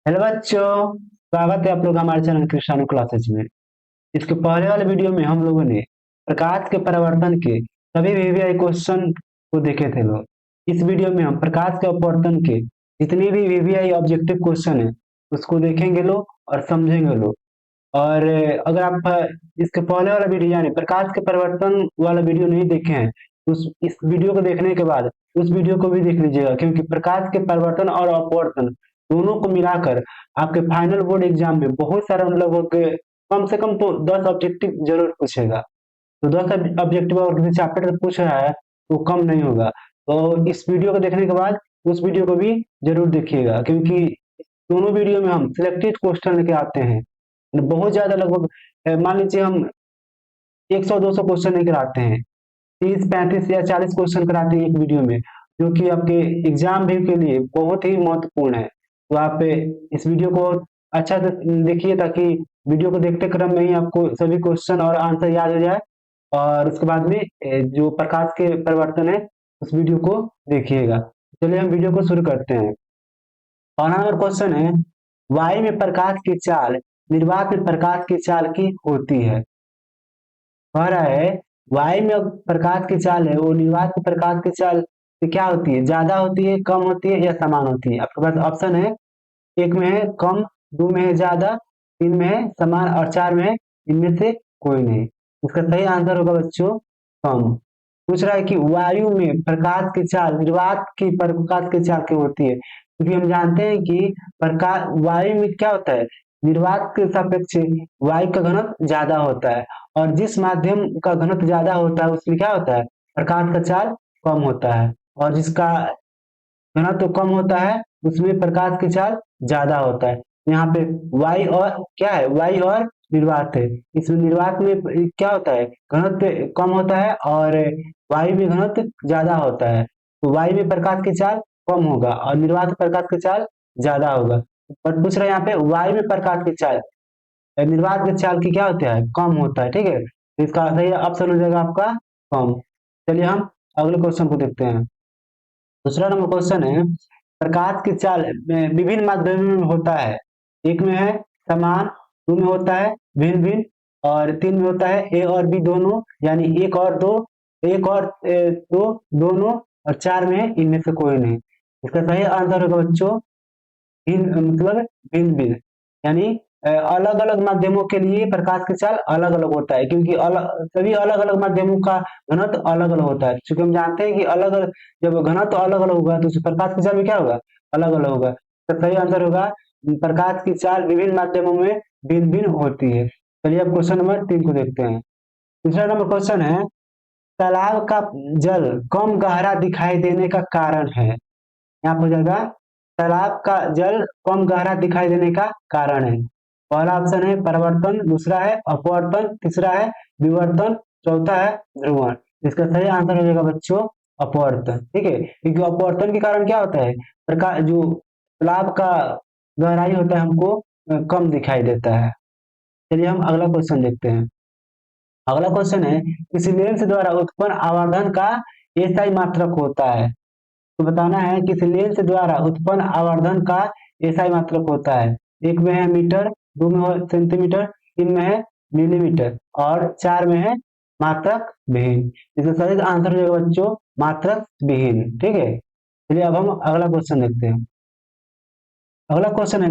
Hello बच्चों, स्वागत है आप लोग हमारे चैनल कृष्णानु क्लासेज में। इसके पहले वाले वीडियो में हम लोगों ने प्रकाश के परिवर्तन के सभी वीवीआई क्वेश्चन को देखे थे लोग। इस वीडियो में हम प्रकाश के अपवर्तन के जितने भी वीवीआई ऑब्जेक्टिव क्वेश्चन है उसको देखेंगे लोग और समझेंगे लोग। और अगर आप इसके पहले वाला वीडियो यानी प्रकाश के परिवर्तन वाला वीडियो नहीं देखे हैं तो इस वीडियो को देखने के बाद उस वीडियो को भी देख लीजिएगा, क्योंकि प्रकाश के परिवर्तन और अपवर्तन दोनों को मिलाकर आपके फाइनल बोर्ड एग्जाम में बहुत सारे मतलब कम से कम तो 10 ऑब्जेक्टिव जरूर पूछेगा। तो 10 ऑब्जेक्टिव और किसी चैप्टर से पूछ रहा है तो कम नहीं होगा। तो इस वीडियो को देखने के बाद उस वीडियो को भी जरूर देखिएगा, क्योंकि दोनों वीडियो में हम सिलेक्टेड क्वेश्चन लेके आते हैं। बहुत ज्यादा लगभग मान लीजिए हम 100-200 क्वेश्चन नहीं कराते हैं, 30-35 या 40 क्वेश्चन कराते हैं एक वीडियो में, जो कि आपके एग्जाम भी के लिए बहुत ही महत्वपूर्ण है। तो आप इस वीडियो को अच्छा से देखिए, ताकि वीडियो को देखते क्रम में ही आपको सभी क्वेश्चन और आंसर याद हो जाए। और उसके बाद में जो प्रकाश के परिवर्तन है उस वीडियो को देखिएगा। चलिए हम वीडियो को शुरू करते हैं। और नंबर क्वेश्चन है, वायु में प्रकाश की चाल निर्वात में प्रकाश की चाल की होती है। कह रहा है वायु में प्रकाश की चाल है वो निर्वात में प्रकाश की चाल से क्या होती है, ज्यादा होती है, कम होती है या समान होती है। आपके पास ऑप्शन है, एक में है कम, दो में है ज्यादा, तीन में है समान और चार में है इनमें से कोई नहीं। इसका सही आंसर होगा बच्चों कम। पूछ रहा है कि वायु में प्रकाश की चाल निर्वात की प्रकाश की चाल की होती है, क्योंकि हम जानते हैं कि प्रकाश वायु में क्या होता है, निर्वात के सापेक्ष वायु का घनत्व ज्यादा होता है, और जिस माध्यम का घनत्व ज्यादा होता है उसमें क्या होता है, प्रकाश का चाल कम होता है, और जिसका घनत्व कम होता है उसमें प्रकाश की चाल ज्यादा होता है। यहाँ पे वायु और क्या है, वायु और निर्वात है। इसमें निर्वात में क्या होता है, घनत्व कम होता है और वायु में घनत्व ज्यादा होता है। तो वायु में प्रकाश की चाल कम होगा और निर्वात में प्रकाश की चाल ज्यादा होगा। पर पूछ रहे हैं यहाँ पे वायु में प्रकाश की चाल निर्वात की चाल की क्या होता है, कम होता है। ठीक है, तो इसका सही ऑप्शन हो जाएगा आपका कम। चलिए हम अगले क्वेश्चन को देखते हैं। दूसरा नंबर क्वेश्चन है, प्रकाश की चाल विभिन्न माध्यमों में होता है। एक में है समान, दो में होता है भिन्न भिन्न, और तीन में होता है ए और बी दोनों, यानी एक और दो, एक और दो दोनों, और चार में है इनमें से कोई नहीं। इसका सही आंसर होगा बच्चों भिन्न, मतलब भिन्न भिन्न, यानी अलग अलग माध्यमों के लिए प्रकाश की चाल अलग अलग होता है, क्योंकि सभी अलग अलग माध्यमों का घनत्व अलग अलग होता है। क्योंकि हम जानते हैं कि अलग अलग जब घनत्व अलग अलग होगा तो प्रकाश की चाल भी क्या होगा, अलग अलग होगा। तो सही आंसर होगा प्रकाश की चाल विभिन्न माध्यमों में भिन्न भिन्न होती है। चलिए अब क्वेश्चन नंबर 3 को देखते हैं। दूसरा नंबर क्वेश्चन है, तालाब का जल कम गहरा दिखाई देने का कारण है। यहाँ पर हो जाएगा तालाब का जल कम गहरा दिखाई देने का कारण है। पहला ऑप्शन है परिवर्तन, दूसरा है अपवर्तन, तीसरा है विवर्तन, चौथा है ध्रुवण। इसका सही आंसर हो जाएगा बच्चों अपवर्तन। ठीक है, क्योंकि अपवर्तन के कारण क्या होता है, प्रकाश जो तालाब का गहराई होता है हमको कम दिखाई देता है। चलिए हम अगला क्वेश्चन देखते हैं। अगला क्वेश्चन है, किसी लेंस द्वारा उत्पन्न आवर्धन का एसआई मात्रक होता है। तो बताना है किसी लेंस द्वारा उत्पन्न आवर्धन का एसआई मात्रक होता है। एक में है मीटर, दो में है सेंटीमीटर, तीन में है मिलीमीटर, और चार में है मात्रक विहीन। इसका सही आंसर हो जाएगा बच्चों मात्रक विहीन। ठीक है, चलिए अब हम अगला क्वेश्चन देखते हैं। अगला क्वेश्चन है,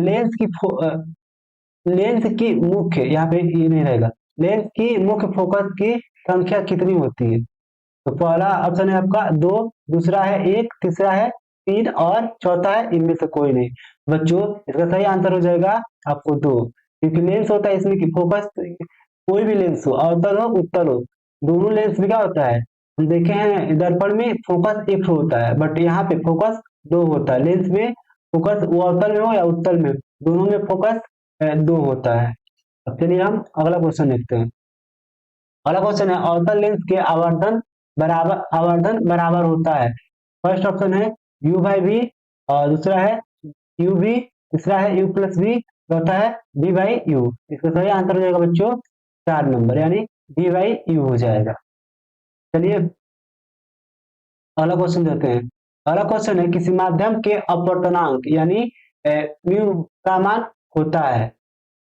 लेंस की मुख्य, यहाँ पे ये नहीं रहेगा, लेंस की मुख्य फोकस की संख्या कितनी होती है। तो पहला ऑप्शन है आपका दो, दूसरा है एक, तीसरा है तीन, और चौथा है इनमें से कोई नहीं। बच्चों इसका सही आंसर हो जाएगा आपको दो, क्योंकि लेंस होता है इसमें कि फोकस कोई भी लेंस हो, अवतल हो उत्तल हो, दोनों लेंस में क्या होता है, हम देखे हैं दर्पण में फोकस एक होता है, बट यहाँ पे फोकस दो होता है। लेंस में फोकस वो अवतल में हो या उत्तल में, दोनों में फोकस दो होता है। अब चलिए हम अगला क्वेश्चन देखते हैं। अगला क्वेश्चन है, अवतल लेंस के आवर्धन बराबर होता है। फर्स्ट ऑप्शन है u बाई वी, और दूसरा है यू बी, तीसरा है u प्लस वी, चौथा है b बाई यू। इसका सही आंसर हो जाएगा बच्चों 4 नंबर, यानी b बाई यू हो जाएगा। चलिए अगला क्वेश्चन देते हैं। अगला क्वेश्चन है, किसी माध्यम के अपवर्तनांक यानी म्यू का मान होता है।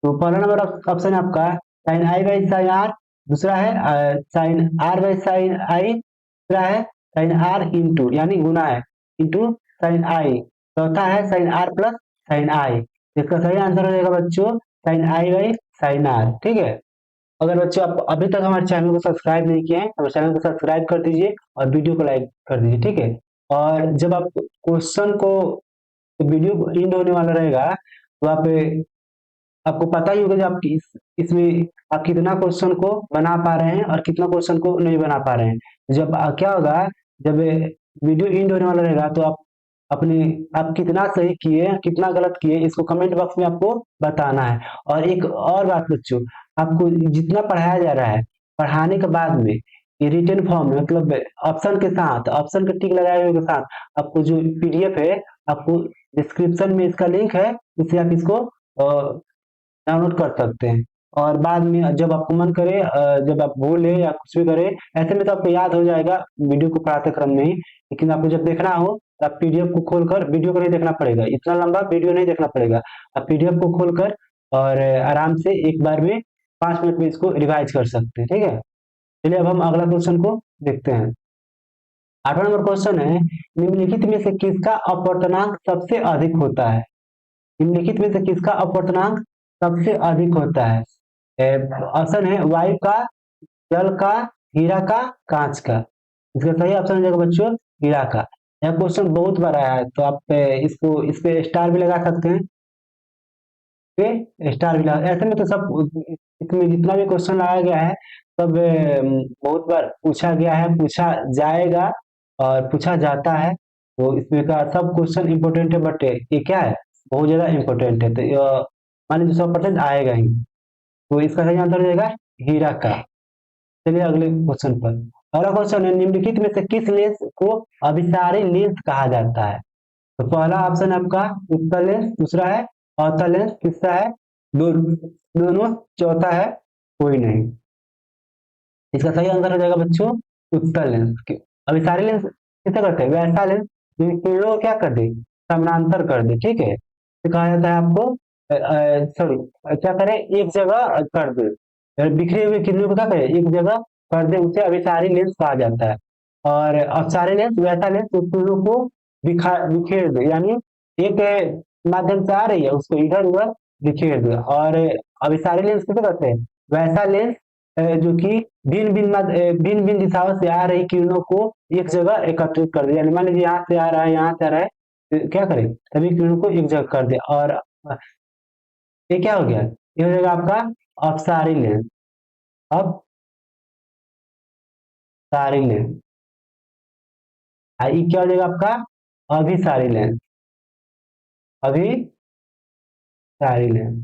तो पहला नंबर ऑप्शन है आपका sine i by sine r, दूसरा है sine r by sine i, तीसरा है साइन आर इंटू यानी गुना है इंटू साइन आई, चौथा है sine r plus sine i. इसका सही आंसर हो जाएगा बच्चों sine i by sine r. ठीक है, अगर बच्चों आप अभी तक हमारे चैनल को सब्सक्राइब नहीं किए हैं तो चैनल को सब्सक्राइब कर दीजिए और वीडियो को लाइक कर दीजिए। ठीक है, और जब आप क्वेश्चन को वीडियो एंड होने वाला रहेगा तो आप आपको पता ही होगा कि आप इसमें आप कितना क्वेश्चन को बना पा रहे हैं और कितना क्वेश्चन को नहीं बना पा रहे हैं। जब क्या होगा, जब वीडियो एंड होने वाला रहेगा तो आप अपने आप कितना सही किए कितना गलत किए इसको कमेंट बॉक्स में आपको बताना है। और एक और बात बच्चों, आपको जितना पढ़ाया जा रहा है पढ़ाने के बाद में ये रिटन फॉर्म में मतलब ऑप्शन के साथ ऑप्शन के टिक लगाए हुए के साथ आपको जो पीडीएफ है आपको डिस्क्रिप्शन में इसका लिंक है, इससे आप इसको डाउनलोड कर सकते हैं। और बाद में जब आपको मन करे जब आप भूले या कुछ भी करे ऐसे में तो आपको याद हो जाएगा वीडियो को पढ़ाते क्रम में ही, लेकिन आपको जब देखना हो तो आप पीडीएफ को खोलकर वीडियो को नहीं देखना पड़ेगा, इतना लंबा वीडियो नहीं देखना पड़ेगा। आप पीडीएफ को खोलकर और आराम से एक बार में 5 मिनट में इसको रिवाइज कर सकते हैं। ठीक है, चलिए अब हम अगला क्वेश्चन को देखते हैं। 8वां नंबर क्वेश्चन है, निम्नलिखित में से किसका अपवर्तनांक सबसे अधिक होता है? निम्नलिखित में से किसका अपवर्तनांक सबसे अधिक होता है? ऑप्शन है वायु का, जल का, हीरा का, कांच का। इसका सही ऑप्शन हो जाएगा बच्चों हीरा का। यह क्वेश्चन बहुत बड़ा है तो आप इसको इस पे स्टार भी लगा सकते हैं, पे स्टार भी लगा। ऐसे में तो सब इसमें जितना भी क्वेश्चन लगाया गया है सब बहुत बार पूछा गया है, पूछा जाएगा और पूछा जाता है। तो इसमें का सब क्वेश्चन इंपोर्टेंट है, बट ये क्या है बहुत ज्यादा इंपोर्टेंट है, तो मान लीजिए 100% आएगा ही। तो इसका सही आंसर हो जाएगा हीरा का। चलिए अगले क्वेश्चन पर। अगला क्वेश्चन है, निम्नलिखित में से किस लेंस को अभिसारी लेंस कहा जाता है? तो पहला ऑप्शन है आपका उत्तल लेंस, दूसरा है अवतल लेंस, तीसरा है दोनों, चौथा है कोई नहीं। इसका सही आंसर हो जाएगा बच्चों उत्तल लेंस। अभिसारी लेंस किसे करते हैं? वैसा लेंस जो किरणों को क्या कर दे, समानांतर कर दे। ठीक है, तो कहा जाता है आपको सॉरी क्या करे एक जगह कर दे, बिखरे हुए किरणों को क्या करे एक जगह कर दे, उसे अभिसारी लेंस कहा जाता है। और अपसारी लेंस वैसा लेंस जो किरणों को बिखेर दे, यानी एक माध्यम से आ रही है उसको इधर उधर बिखेर दे। और अभिसारी लेंस किसे कहते हैं? वैसा लेंस जो कि भिन्न भिन्न दिशाओं से आ रही किरणों को एक जगह एकत्रित कर दे। यानी मान लीजिए यहाँ से आ रहा है, यहाँ से आ रहा है, तो क्या करे सभी किरणों को एक जगह कर दे। और ये क्या हो गया, ये हो जाएगा आपका अपसारी लेंस। अब सारी लेंस, ये क्या हो जाएगा आपका अभिसारी लेंस, अभिसारी लेंस।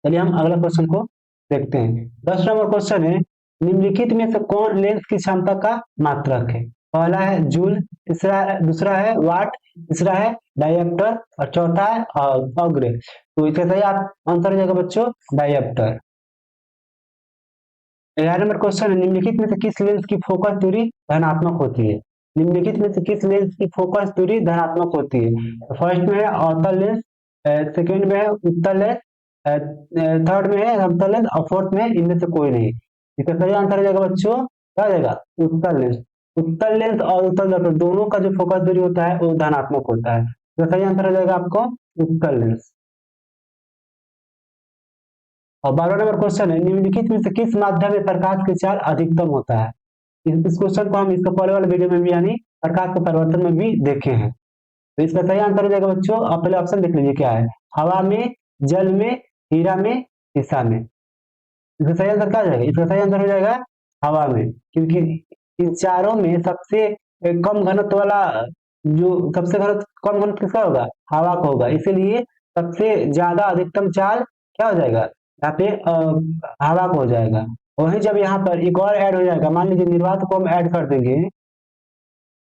चलिए हम अगला क्वेश्चन को देखते हैं। 10वां क्वेश्चन है, निम्नलिखित में से कौन लेंस की क्षमता का मात्रक है? पहला है जूल, दूसरा है वाट, तीसरा है डायप्टर और चौथा है अग्र। तो इसका सही आप आंसर हो जाएगा बच्चों डायप्टर। 11 नंबर क्वेश्चन है, निम्नलिखित में से किस लेंस की फोकस दूरी धनात्मक होती है? निम्नलिखित में से किस लेंस की फोकस दूरी धनात्मक होती है? फर्स्ट में है अवतल लेंस, सेकंड में है उत्तल लेंस, थर्ड में है समतल लेंस और फोर्थ में इनमें से कोई नहीं। इसका सही आंसर हो जाएगा बच्चों क्या हो जाएगा उत्तल लेंस। उत्तल लेंस और उत्तल लेंस दोनों का जो फोकस दूरी होता है वो धनात्मक होता है। तो सही आंसर हो जाएगा आपको उत्तल लेंस। और 12वां नंबर क्वेश्चन है, निम्नलिखित में से किस माध्यम में प्रकाश के चाल अधिकतम होता है? इस क्वेश्चन को हम इसका पहले वाले वीडियो में भी यानी प्रकाश के परिवर्तन में भी देखे हैं। तो इसका सही आंसर हो जाएगा बच्चों, आप पहले ऑप्शन देख लीजिए क्या है, हवा में, जल में, हीरा में, शीशा में। इसका सही आंसर क्या हो जाएगा? इसका सही आंसर हो जाएगा हवा में, क्योंकि इन चारों में सबसे कम घनत्व वाला जो सबसे कम घनत्व किसका होगा? हवा का होगा, इसीलिए सबसे ज्यादा अधिकतम चाल क्या हो जाएगा यहाँ पे हवा को हो जाएगा। वहीं जब यहाँ पर एक और ऐड हो जाएगा, मान लीजिए निर्वात को हम ऐड कर देंगे,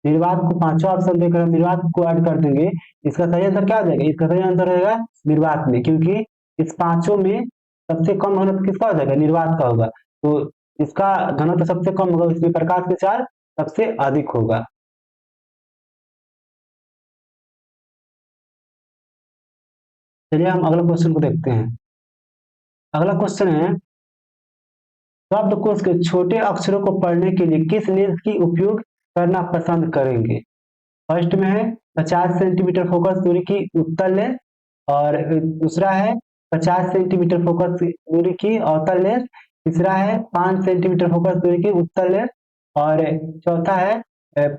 निर्वात को पांचवा ऑप्शन देकर हम निर्वात को ऐड कर देंगे, इसका सही आंसर क्या हो जाएगा? इसका सही आंसर रहेगा निर्वात में, क्योंकि इस पांचों में सबसे कम घनत्व किसका हो जाएगा? निर्वात का होगा। तो इसका घनत्व सबसे कम होगा, इसमें प्रकाश के चाल सबसे अधिक होगा। चलिए हम अगला क्वेश्चन को देखते हैं। अगला क्वेश्चन है, शब्दकोश के छोटे अक्षरों को पढ़ने के लिए किस लेंस की उपयोग करना पसंद करेंगे? फर्स्ट में है 50 सेंटीमीटर फोकस दूरी की उत्तल लेंस, और दूसरा है 50 सेंटीमीटर फोकस दूरी की अवतल लेंस, तीसरा है 5 सेंटीमीटर फोकस दूरी की उत्तल लेंस, और चौथा है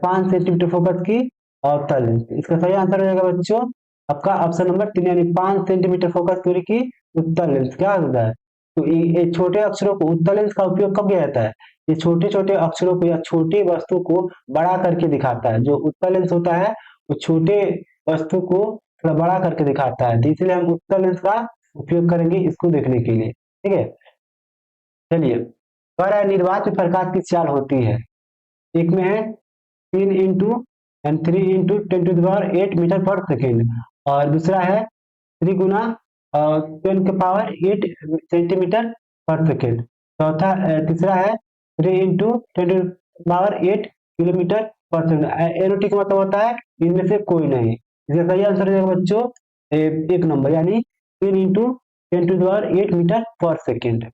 5 सेंटीमीटर फोकस की अवतल लेंस। इसका सही आंसर हो जाएगा बच्चों आपका ऑप्शन नंबर 3, यानी 5 सेंटीमीटर फोकस दूरी की उत्तल लेंस। क्या होता है? तो ये छोटे अक्षरों को, उत्तल लेंस का उपयोग कब किया जाता है? ये छोटे छोटे अक्षरों को या छोटी वस्तु को बड़ा करके दिखाता है। जो उत्तल लेंस होता है वो छोटे वस्तु को थोड़ा बड़ा करके दिखाता है, तो इसलिए हम उत्तल लेंस का उपयोग करेंगे इसको देखने के लिए। ठीक है, चलिए। कह रहा है निर्वात में प्रकाश की चाल होती है। एक में है 3 इंटू एंड 3 इंटू 10⁸ मीटर पर सेकेंड, और दूसरा है 3 गुना 10 के पावर 8 सेंटीमीटर पर सेकेंड, चौथा तीसरा है 3 इंटू 10⁸ किलोमीटर पर सेकेंड। एरोटी का मतलब होता है इनमें से कोई नहीं। इसका सही आंसर हो जाएगा बच्चों एक नंबर, यानी 3 इंटू 10⁸ मीटर पर सेकेंड।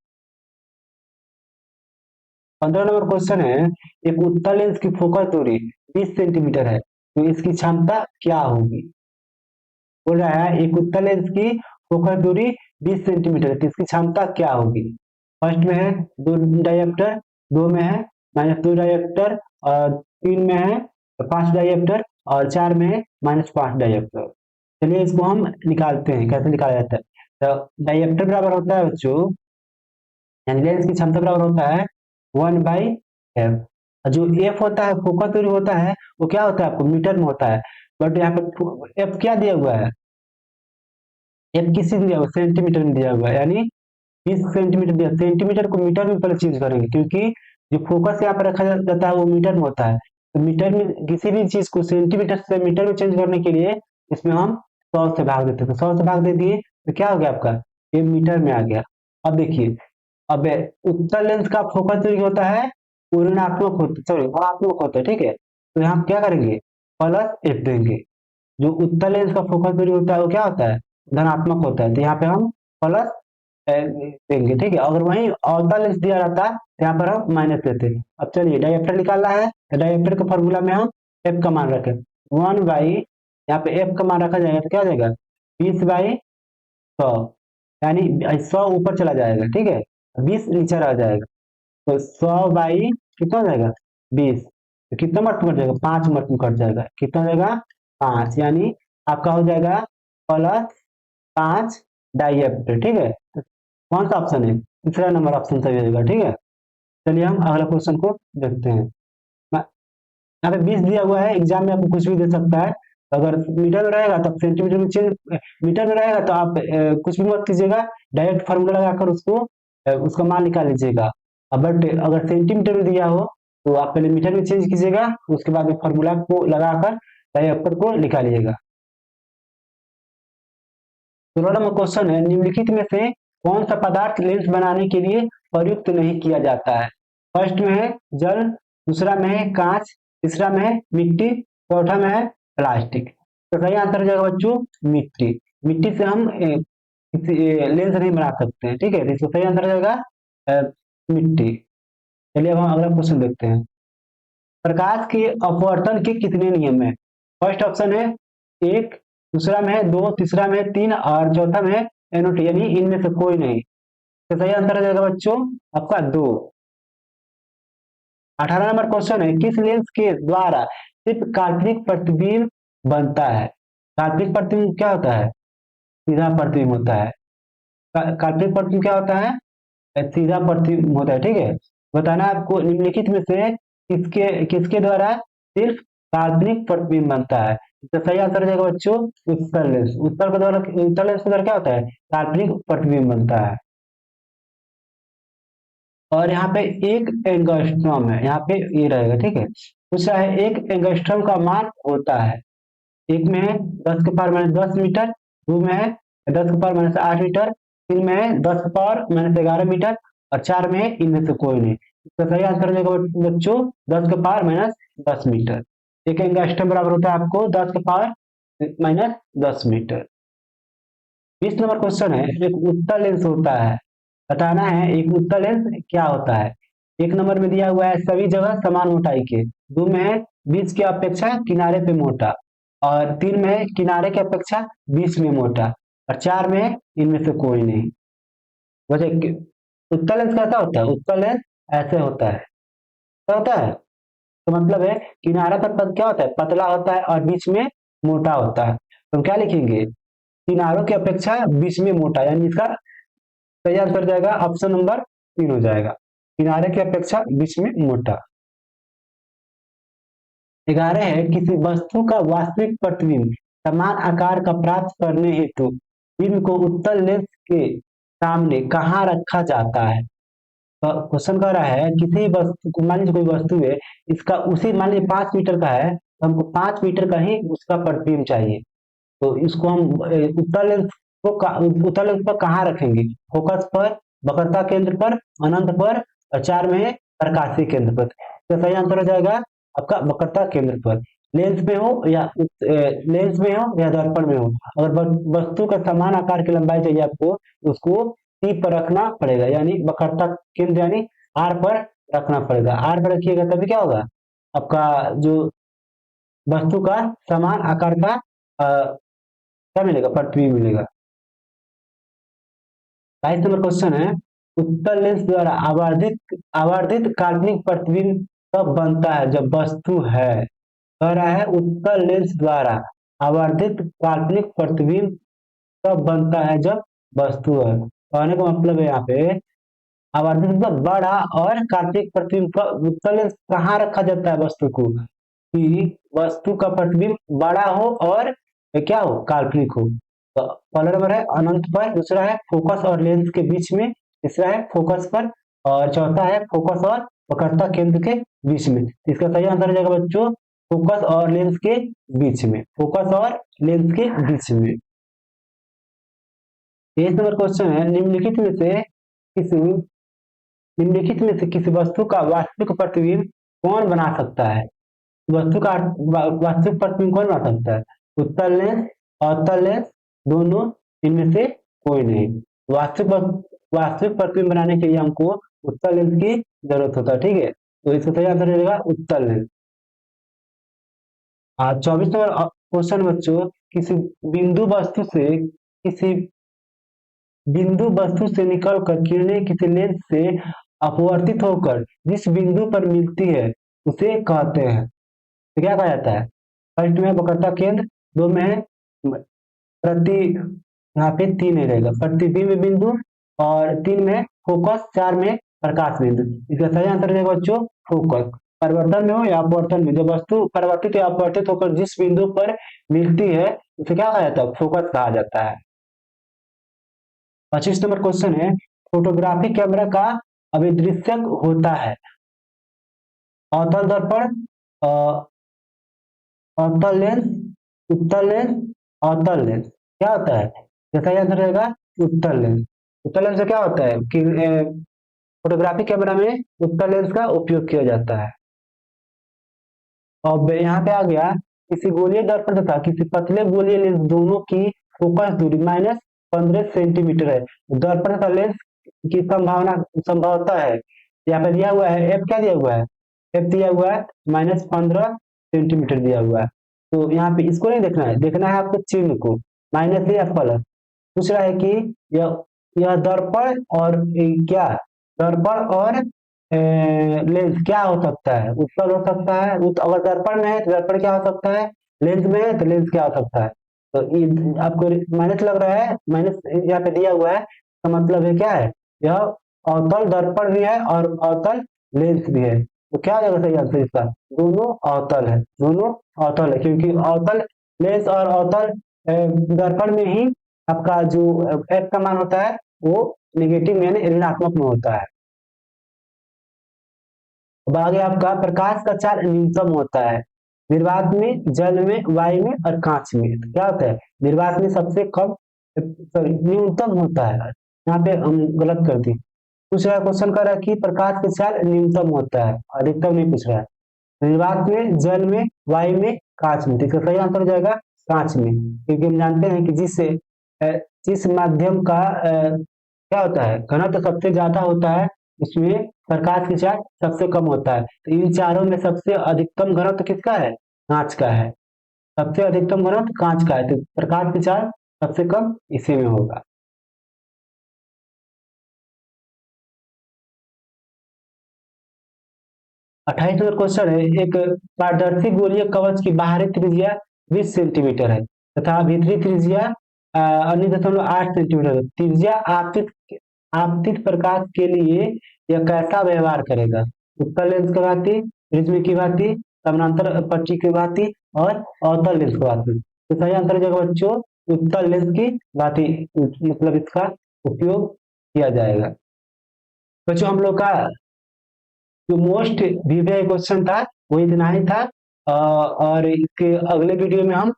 15 नंबर क्वेश्चन है, एक उत्तल लेंस की फोकस दूरी 20 सेंटीमीटर है, तो इसकी क्षमता क्या होगी? बोल रहा है एक उत्तल लेंस की फोकस दूरी 20 सेंटीमीटर है, तो इसकी क्षमता क्या होगी? फर्स्ट में है 2 डायप्टर, 2 में है -2 डायप्टर, और 3 में है 5 डायप्टर, और 4 में है -5 डायप्टर। चलिए इसको हम निकालते हैं, कैसे निकाला जाता है। तो डायप्टर बराबर होता है बच्चों, यानी लेंस की क्षमता बराबर होता है 1/f। जो एफ होता है, फोकस दूरी होता है, वो क्या होता है आपको मीटर में होता है, बट यहाँ पे एफ क्या दिया हुआ है? एफ किसी दिया हुआ सेंटीमीटर में दिया हुआ है, यानी 20 सेंटीमीटर दिया। सेंटीमीटर को मीटर में पहले चेंज करेंगे, क्योंकि जो फोकस यहाँ पर रखा जाता है वो मीटर में होता है। तो मीटर में किसी भी चीज को सेंटीमीटर से मीटर में चेंज करने के लिए इसमें हम 100 से भाग देते हैं। तो 100 से भाग दे दिए तो क्या हो गया आपका, ये मीटर में आ गया। अब देखिए, अब उत्तल लेंस का फोकस दूरी होता है ऋणात्मक होता, सॉरी ऋणात्मक होता है। ठीक है, तो यहाँ क्या करेंगे, +f देंगे। जो उत्तल लेंस का फोकस दूरी होता है वो क्या होता है, धनात्मक होता है, तो यहाँ पे हम प्लस देंगे। ठीक है, अगर वहीं अवतल लेंस दिया रहता तो यहाँ पर हम माइनस देते। अब चलिए डायप्टर निकालना है, तो डायप्टर के फॉर्मूला में हम एफ का मान रखें 1/, यहाँ पे एफ का मान रखा जाएगा तो क्या हो जाएगा 20/100, यानी 100 ऊपर चला जाएगा। ठीक है, 20 नीचे रह जाएगा, तो 100 कितना हो जाएगा 20, तो कितना मर्तबा कट जाएगा, 5 मर्तबा कट जाएगा। कितना हो जाएगा 5, यानी आपका हो जाएगा +5 डायप्टर। ठीक है, तो कौन सा ऑप्शन है, तीसरा नंबर ऑप्शन सही होगा। ठीक है, चलिए हम अगला क्वेश्चन को देखते हैं। यहाँ पे 20 दिया हुआ है, एग्जाम में आपको कुछ भी दे सकता है। अगर मीटर में रहेगा तो सेंटीमीटर में चेंज, मीटर में रहेगा तो आप कुछ भी मत कीजिएगा, डायरेक्ट फार्मूला लगाकर उसको उसका मान निकाल लीजिएगा। बट अगर सेंटीमीटर में दिया हो तो आप पहले मीटर में चेंज कीजिएगा, उसके बाद में फार्मूला को लगाकर डायप्टर को निकालिएगा। 16 नंबर क्वेश्चन है, निम्नलिखित में से कौन सा पदार्थ लेंस बनाने के लिए प्रयुक्त नहीं किया जाता है? फर्स्ट में है जल, दूसरा में है कांच, तीसरा में है मिट्टी, चौथा में है प्लास्टिक। तो सही आंसर हो जाएगा बच्चों मिट्टी। मिट्टी से हम लेंस नहीं बना सकते हैं। ठीक है, तो इसका सही आंसर हो जाएगा मिट्टी। चलिए अब हम अगला क्वेश्चन देखते हैं। प्रकाश के अपवर्तन के कितने नियम है? फर्स्ट ऑप्शन है 1, दूसरा में है 2, तीसरा में है 3, और चौथा में है एनोटी, यानी इनमें से कोई नहीं। तो सही आंसर हो जाएगा बच्चों आपका 2। 18 नंबर क्वेश्चन है, किस लेंस के द्वारा सिर्फ काल्पनिक प्रतिबिंब बनता है? काल्पनिक प्रतिबिंब क्या होता है, सीधा प्रतिबिंब होता है। काल्पनिक प्रतिबिंब क्या होता है, सीधा प्रतिबिंब होता है। ठीक है, बताना आपको निम्नलिखित में से किसके किसके द्वारा सिर्फ काल्पनिक प्रतिबिंब बनता है। तो सही आंसर हो जाएगा बच्चों उत्तल लेंस। उत्तल लेंस के द्वारा क्या होता है, काल्पनिक प्रतिबिंब बनता है। और यहाँ पे एक एंगस्ट्रॉम है, यहाँ पे ये रहेगा। ठीक है, पूछा है एक एंगस्ट्रॉम का मान होता है, एक में है 10⁻⁻10 मीटर, दो में है 10⁻⁸ मीटर, तीन में है 10⁻⁻11 मीटर, और चार में है इनमें से कोई नहीं। इसका सही आंसर हो जाएगा बच्चों 10⁻⁻10 मीटर। एक एंगस्ट्रॉम बराबर होता है आपको 10⁻⁻10 मीटर। 20 नंबर क्वेश्चन है, एक उत्तल लेंस होता है, बताना है एक उत्तल लेंस क्या होता है। एक नंबर में दिया हुआ है सभी जगह समान मोटाई के, दो में है बीच की अपेक्षा किनारे पे मोटा, और तीन में है किनारे की अपेक्षा बीच में मोटा, और चार में है इनमें से कोई नहीं। वजह उत्तल लेंस कैसा होता है? उत्तल लेंस ऐसे होता है, क्या होता है? तो मतलब है किनारा पर पद क्या होता है? पतला होता है और बीच में मोटा होता है। तो हम क्या लिखेंगे? किनारों की अपेक्षा बीच में मोटा, यानी इसका सही आंसर जाएगा ऑप्शन नंबर 3 हो जाएगा, किनारे की अपेक्षा बीच में मोटा। 11 है, किसी वस्तु का वास्तविक प्रतिबिंब समान आकार का प्राप्त करने हेतु बिंब को उत्तल लेंस के सामने कहाँ रखा जाता है? तो क्वेश्चन कह रहा है किसी वस्तु को, मान लीजिए कोई वस्तु है, इसका उसी मान लीजिए 5 मीटर का है, तो हमको 5 मीटर का ही उसका प्रतिबिंब चाहिए। तो इसको हम उत्तल लेंस को उत्तल लेंस पर कहाँ रखेंगे? फोकस पर, वक्रता केंद्र पर, अनंत पर, और चार में है प्रकाशीय केंद्र पर। तो सही आंसर हो जाएगा आपका वक्रता केंद्र पर। लेंस में हो या लेंस में हो या दर्पण में हो, अगर वस्तु का समान आकार की लंबाई चाहिए आपको, तो उसको टी पर रखना पड़ेगा, यानी वक्रता केंद्र यानी आर पर रखना पड़ेगा। आर पर रखिएगा तभी क्या होगा, आपका जो वस्तु का समान आकार का क्या मिलेगा? प्रतिबिंब मिलेगा। 22 नंबर क्वेश्चन है, उत्तल लेंस द्वारा आवर्धित आवर्धित काल्पनिक प्रतिबिंब कब बनता है? जब वस्तु है। कह रहा है उत्तल लेंस द्वारा आवर्धित काल्पनिक प्रतिबिंब कब बनता है? जब वस्तु है। कहने का मतलब है यहाँ पे आवर्धित मतलब बड़ा, और काल्पनिक प्रतिबिंब का उत्तल लेंस कहाँ रखा जाता है वस्तु को, कि वस्तु का प्रतिबिंब बड़ा हो और क्या हो? काल्पनिक हो। तो पहला नंबर है अनंत पर, दूसरा है फोकस और लेंस के बीच में, तीसरा है फोकस पर, और चौथा है फोकस और वक्रता केंद्र के बीच में। इसका सही आंसर हो जाएगा बच्चों फोकस और लेंस के बीच में, फोकस और लेंस के बीच में। 23 नंबर क्वेश्चन है, निम्नलिखित में से किसी वस्तु का वास्तविक प्रतिबिंब कौन बना सकता है? वस्तु का वास्तविक प्रतिबिंब कौन बना सकता है? उत्तल लेंस, अवतल लेंस, दोनों, इनमें से कोई नहीं। वास्तविक प्रतिबिंब बनाने के लिए हमको उत्तल लेंस की जरूरत होता है, ठीक है। तो इसका सही आंसर हो जाएगा उत्तल लेंस। 24 नंबर क्वेश्चन बच्चों, किसी बिंदु वस्तु से निकलकर किरणें किसी लेंस से अपवर्तित होकर जिस बिंदु पर मिलती है उसे कहते हैं, तो क्या कहा जाता है? फर्स्ट में वक्रता केंद्र, दो में है प्रति, यहाँ पे तीन ही रहेगा प्रतिबिंब बिंदु, और तीन में फोकस, चार में प्रकाश बिंदु। इसका सही आंसर रहेगा बच्चों फोकस। परिवर्तन में हो या अपवर्तन में, जब वस्तु परिवर्तित या अपवर्तित होकर जिस बिंदु पर मिलती है उसे क्या कहा जाता है? फोकस कहा जाता है। 25 नंबर क्वेश्चन है, फोटोग्राफी कैमरा का अभिदृश्यक होता है अवतल दर्पण, अवतल लेंस, उत्तल लेंस, अवतल लेंस। क्या होता है? जैसा ही आंसर रहेगा उत्तल लेंस। उत्तल लेंस से क्या होता है कि फोटोग्राफी कैमरा में उत्तल लेंस का उपयोग किया जाता है। अब यहाँ पे आ गया, किसी गोलीय दर्पण तथा किसी पतले गोलीय लेंस दोनों की फोकस दूरी -15 सेंटीमीटर है। दर्पण तथा लेंस की संभावता है, यहाँ पे दिया हुआ है एफ, क्या दिया हुआ है? एफ दिया हुआ है -15 सेंटीमीटर दिया हुआ है। तो यहाँ पे इसको नहीं देखना है, देखना है आपको चिन्ह को, माइनस या प्लस। पूछ रहा है कि यह दर्पण और क्या, दर्पण और लेंस क्या हो सकता है? उत्तल हो सकता है, अगर दर्पण में है तो दर्पण क्या हो सकता है, लेंस में है तो लेंस क्या हो सकता है। तो ये आपको माइनस लग रहा है, माइनस यहाँ पे दिया हुआ है, तो मतलब है क्या है, यह अवतल दर्पण भी है और अवतल लेंस भी है। तो क्या हो जाएगा सही आंसर इसका? दोनों अवतल है, दोनों अवतल है, क्योंकि अवतल लेंस और अवतल दर्पण में ही आपका जो एफ का मान होता है वो नेगेटिव यानी ऋणात्मक में होता है। अब आगे आपका प्रकाश का चार्ज न्यूनतम होता है निर्वात में, जल में, वायु में और कांच में। तो क्या होता है? निर्वात में सबसे कम, सॉरी न्यूनतम होता है, यहाँ पे हम गलत कर दी। दूसरा क्वेश्चन कर रहा है कि प्रकाश का चार्ज न्यूनतम होता है, अधिकतम नहीं पूछ रहा है। निर्वात में, जल में, वायु में, कांच में। तो इसका सही आंसर हो जाएगा कांच में, क्योंकि हम जानते हैं कि जिस माध्यम का क्या होता है, घनत्व सबसे ज्यादा होता है, उसमें प्रकाश की चार्ज सबसे कम होता है। तो इन चारों में सबसे अधिकतम घनत्व किसका है? कांच का है। सबसे अधिकतम घनत्व कांच का है, तो प्रकाश की चार्ज सबसे कम इसी में होगा। 28 नंबर क्वेश्चन है, एक पारदर्शी गोलीय कवच की बाहरी त्रिज्या 20 सेंटीमीटर है तथा भीतरी त्रिज्या 19.8 सेंटीमीटर है। त्रिज्या आपतित आपतित प्रकाश के लिए यह कैसा व्यवहार करेगा? उत्तल लेंस की भांति, प्रिज्म की भांति, समानांतर पट्टी की भांति और अवतल लेंस की भांति। तो सही आंसर हो जाएगा बच्चों उत्तल लेंस की भांति, मतलब इसका उपयोग किया जाएगा। बच्चों हम लोग का जो मोस्ट वीवीआई क्वेश्चन था वो इतना ही था। और इसके अगले वीडियो में हम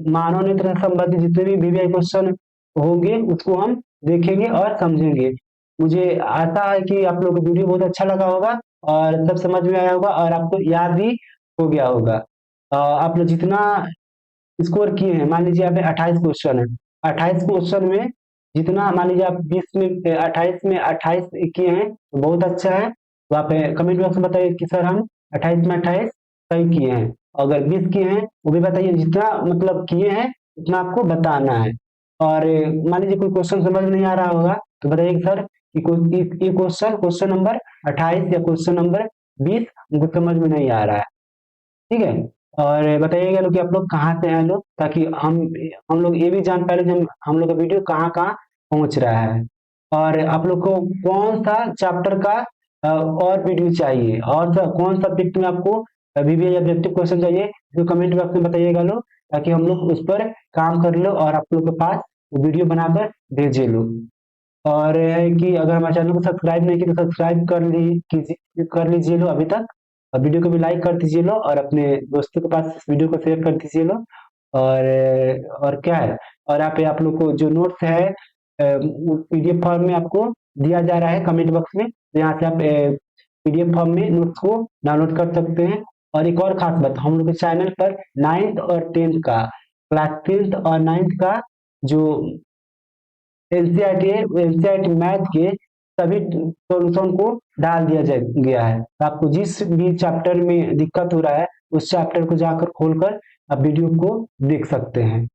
मानव नेत्र से संबंधित जितने भी वीवीआई क्वेश्चन होंगे उसको हम देखेंगे और समझेंगे। मुझे आशा है कि आप लोग को वीडियो बहुत अच्छा लगा होगा और सब समझ में आया होगा और आपको याद भी हो गया होगा। आप लोग जितना स्कोर किए हैं, मान लीजिए आप 28 क्वेश्चन है, 28 क्वेश्चन में जितना मान लीजिए आप 20 में 28 में 28 किए हैं तो बहुत अच्छा है। तो आप कमेंट बॉक्स में बताइए कि सर हम 28 में 28 सही किए हैं। अगर 20 किए हैं वो भी बताइए, जितना मतलब किए हैं उतना आपको बताना है। और मान लीजिए कोई क्वेश्चन समझ में नहीं आ रहा होगा तो बताइए कि सर कि कोई ये क्वेश्चन क्वेश्चन नंबर 28 या क्वेश्चन नंबर 20 हमको समझ में नहीं आ रहा है, ठीक है। और बताइएगा लोग कि आप लोग कहाँ से हैं लोग, ताकि हम लोग ये भी जान पाए कि हम लोग का वीडियो कहाँ कहाँ पहुंच रहा है। और आप लोग को कौन सा चैप्टर का और वीडियो चाहिए और कौन सब्जेक्ट में आपको वीवीआई ऑब्जेक्टिव क्वेश्चन चाहिए, जो कमेंट बॉक्स में बताइएगा लोग, ताकि हम लोग उस पर काम कर लो और आप लोग के पास वीडियो बनाकर भेजे लो। और है कि अगर हमारे चैनल को सब्सक्राइब नहीं किया तो सब्सक्राइब कर लीजिए लो अभी तक, और वीडियो को भी लाइक कर दीजिए लो और अपने दोस्तों के पास इस वीडियो को शेयर कर दीजिए लो। और क्या है, और आप लोग को जो नोट्स है पीडीएफ फॉर्म में आपको दिया जा रहा है कमेंट बॉक्स में, तो यहाँ से आप पीडीएफ फॉर्म में नोट्स को डाउनलोड कर सकते हैं। और एक और खास बात, हम लोग के चैनल पर 9th और 10th का, क्लास 10th और 9th का जो एनसीईआरटी मैथ के सभी सॉल्यूशन को डाल दिया गया है। तो आपको जिस भी चैप्टर में दिक्कत हो रहा है उस चैप्टर को जाकर खोलकर आप वीडियो को देख सकते हैं।